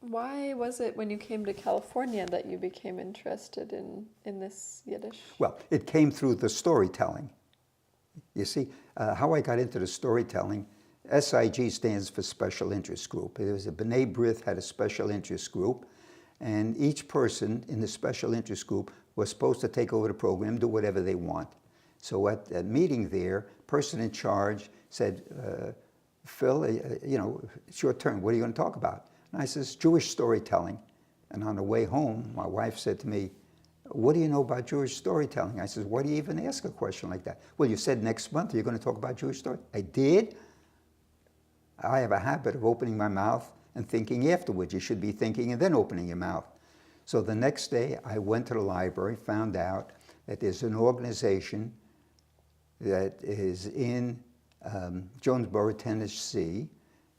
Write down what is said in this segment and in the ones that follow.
Why was it when you came to California that you became interested in this Yiddish? Well, it came through the storytelling. You see, how I got into the storytelling, SIG stands for Special Interest Group. It was a B'nai B'rith had a special interest group, and each person in the special interest group was supposed to take over the program, do whatever they want. So at that meeting there, person in charge said, Phil, you know, it's your turn. What are you going to talk about? And I says, Jewish storytelling. And on the way home, my wife said to me, what do you know about Jewish storytelling? I says, why do you even ask a question like that? Well, you said next month you're going to talk about Jewish story. I did. I have a habit of opening my mouth and thinking afterwards. You should be thinking and then opening your mouth. So the next day I went to the library, found out that there's an organization that is in Jonesboro, Tennessee,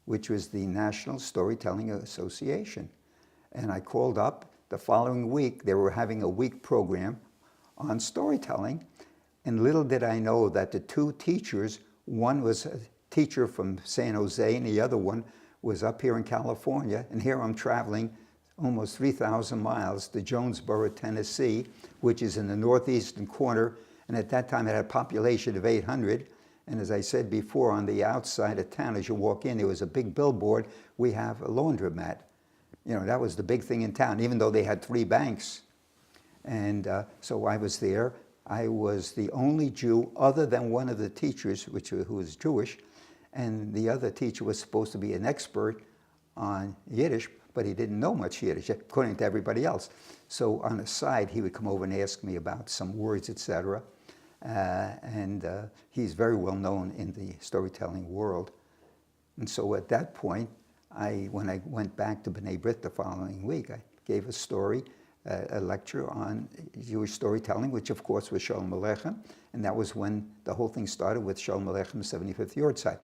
which was the National Storytelling Association. And I called up. The following week, they were having a week program on storytelling. And little did I know that the two teachers, one was a teacher from San Jose and the other one was up here in California. And here I'm traveling almost 3,000 miles to Jonesboro, Tennessee, which is in the northeastern corner. And at that time, it had a population of 800. And as I said before, on the outside of town, as you walk in, there was a big billboard, we have a laundromat. You know, that was the big thing in town, even though they had 3 banks. And so I was there. I was the only Jew, other than one of the teachers, who was Jewish, and the other teacher was supposed to be an expert on Yiddish, but he didn't know much Yiddish, according to everybody else. So on the side, he would come over and ask me about some words, etc. He's very well known in the storytelling world. And so at that point, when I went back to B'nai B'rith the following week, I gave a story, a lecture on Jewish storytelling, which of course was Shalom Aleichem, and that was when the whole thing started with Shalom Aleichem 75th Yahrzeit.